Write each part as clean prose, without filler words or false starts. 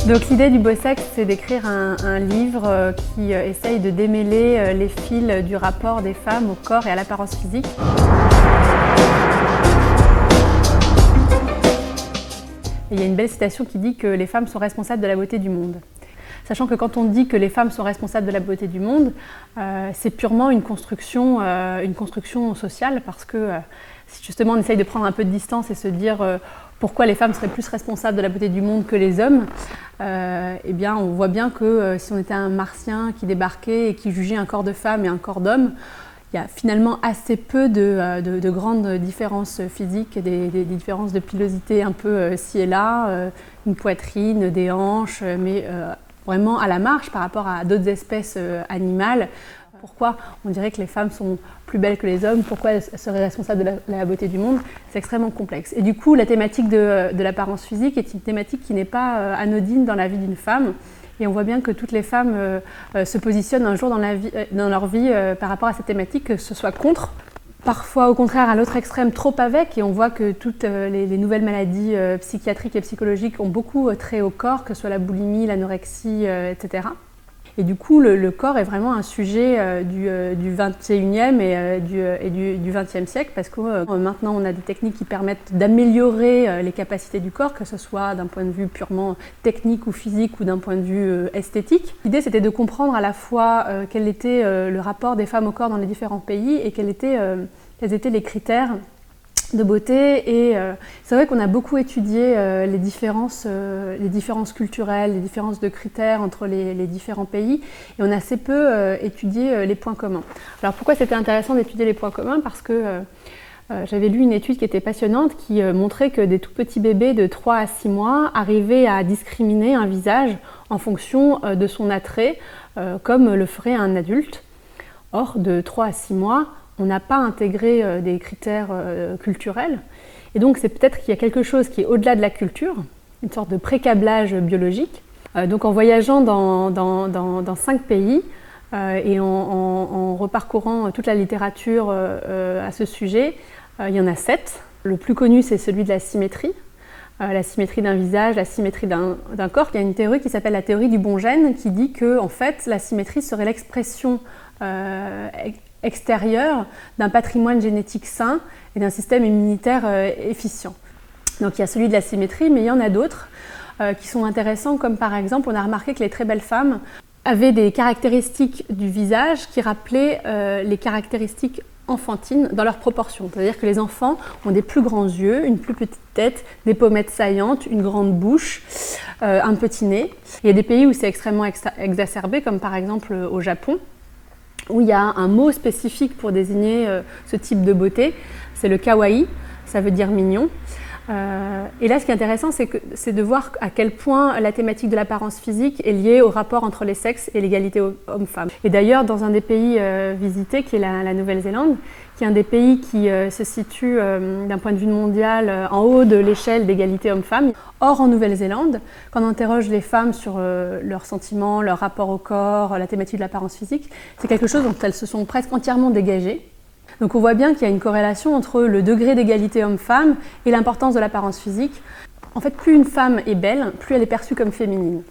Donc l'idée du beau sexe, c'est d'écrire un livre qui essaye de démêler les fils du rapport des femmes au corps et à l'apparence physique. Et il y a une belle citation qui dit que les femmes sont responsables de la beauté du monde. Sachant que quand on dit que les femmes sont responsables de la beauté du monde, c'est purement une construction sociale, parce que si justement on essaye de prendre un peu de distance et se dire pourquoi les femmes seraient plus responsables de la beauté du monde que les hommes, eh bien on voit bien que si on était un martien qui débarquait et qui jugeait un corps de femme et un corps d'homme, il y a finalement assez peu de grandes différences physiques, des différences de pilosité un peu ci et là, une poitrine, des hanches, mais vraiment à la marge par rapport à d'autres espèces animales. Pourquoi on dirait que les femmes sont plus belles que les hommes? Pourquoi elles seraient responsables de la beauté du monde? C'est extrêmement complexe. Et du coup, la thématique de l'apparence physique est une thématique qui n'est pas anodine dans la vie d'une femme. Et on voit bien que toutes les femmes se positionnent un jour dans leur vie par rapport à cette thématique, que ce soit contre, parfois au contraire à l'autre extrême, trop avec. Et on voit que toutes les nouvelles maladies psychiatriques et psychologiques ont beaucoup trait au corps, que ce soit la boulimie, l'anorexie, etc. Et du coup, le corps est vraiment un sujet du 21e et du 20e siècle, parce que maintenant on a des techniques qui permettent d'améliorer les capacités du corps, que ce soit d'un point de vue purement technique ou physique ou d'un point de vue esthétique. L'idée, c'était de comprendre à la fois quel était le rapport des femmes au corps dans les différents pays et quels étaient les critères de beauté. Et c'est vrai qu'on a beaucoup étudié les différences culturelles, les différences de critères entre les différents pays, et on a assez peu étudié les points communs. Alors pourquoi c'était intéressant d'étudier les points communs? Parce que j'avais lu une étude qui était passionnante, qui montrait que des tout petits bébés de 3 à 6 mois arrivaient à discriminer un visage en fonction de son attrait, comme le ferait un adulte. Or, de 3 à 6 mois, on n'a pas intégré des critères culturels. Et donc c'est peut-être qu'il y a quelque chose qui est au-delà de la culture, une sorte de pré-câblage biologique. Donc en voyageant dans 5 pays et en reparcourant toute la littérature à ce sujet, il y en a 7. Le plus connu, c'est celui de la symétrie d'un visage, la symétrie d'un corps. Il y a une théorie qui s'appelle la théorie du bon gène, qui dit que en fait, la symétrie serait l'expression extérieur d'un patrimoine génétique sain et d'un système immunitaire efficient. Donc il y a celui de la symétrie, mais il y en a d'autres qui sont intéressants, comme par exemple, on a remarqué que les très belles femmes avaient des caractéristiques du visage qui rappelaient les caractéristiques enfantines dans leurs proportions. C'est-à-dire que les enfants ont des plus grands yeux, une plus petite tête, des pommettes saillantes, une grande bouche, un petit nez. Il y a des pays où c'est extrêmement exacerbé, comme par exemple au Japon, où il y a un mot spécifique pour désigner ce type de beauté, c'est le kawaii, ça veut dire mignon. Et là, ce qui est intéressant, c'est de voir à quel point la thématique de l'apparence physique est liée au rapport entre les sexes et l'égalité homme-femme. Et d'ailleurs, dans un des pays visités, qui est la Nouvelle-Zélande, qui est un des pays qui se situe d'un point de vue mondial en haut de l'échelle d'égalité homme-femme. Or, en Nouvelle-Zélande, quand on interroge les femmes sur leurs sentiments, leur rapport au corps, la thématique de l'apparence physique, c'est quelque chose dont elles se sont presque entièrement dégagées. Donc on voit bien qu'il y a une corrélation entre le degré d'égalité homme-femme et l'importance de l'apparence physique. En fait, plus une femme est belle, plus elle est perçue comme féminine.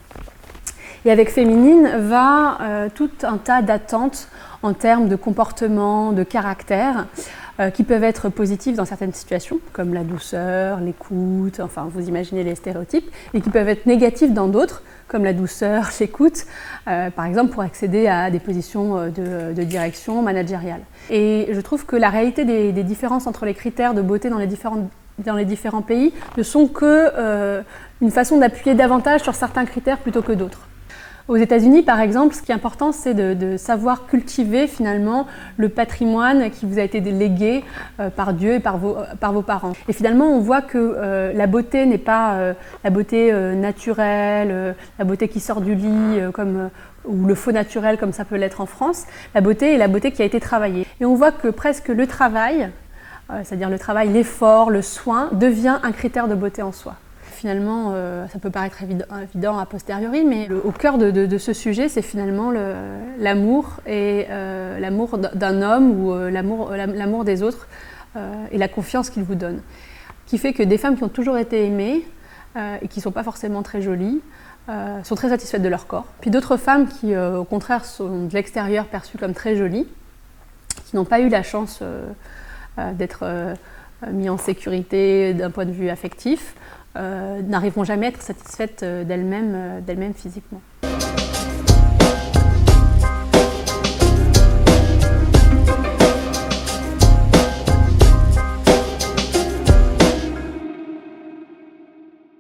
Et avec féminine va tout un tas d'attentes en termes de comportement, de caractère, qui peuvent être positifs dans certaines situations, comme la douceur, l'écoute, enfin vous imaginez les stéréotypes, et qui peuvent être négatifs dans d'autres, comme la douceur, l'écoute, par exemple pour accéder à des positions de direction managériale. Et je trouve que la réalité des différences entre les critères de beauté dans les différents pays ne sont que une façon d'appuyer davantage sur certains critères plutôt que d'autres. Aux États-Unis, par exemple, ce qui est important, c'est de savoir cultiver finalement le patrimoine qui vous a été légué par Dieu et par vos parents. Et finalement, on voit que la beauté n'est pas la beauté naturelle, la beauté qui sort du lit, ou le faux naturel comme ça peut l'être en France. La beauté est la beauté qui a été travaillée. Et on voit que presque le travail, c'est-à-dire le travail, l'effort, le soin, devient un critère de beauté en soi. Finalement, ça peut paraître évident a posteriori, mais au cœur de ce sujet, c'est finalement l'amour, et l'amour d'un homme ou l'amour des autres, et la confiance qu'il vous donne. Qui fait que des femmes qui ont toujours été aimées et qui ne sont pas forcément très jolies, sont très satisfaites de leur corps. Puis d'autres femmes qui, au contraire, sont de l'extérieur perçues comme très jolies, qui n'ont pas eu la chance d'être mises en sécurité d'un point de vue affectif, n'arriveront jamais à être satisfaites d'elles-mêmes physiquement.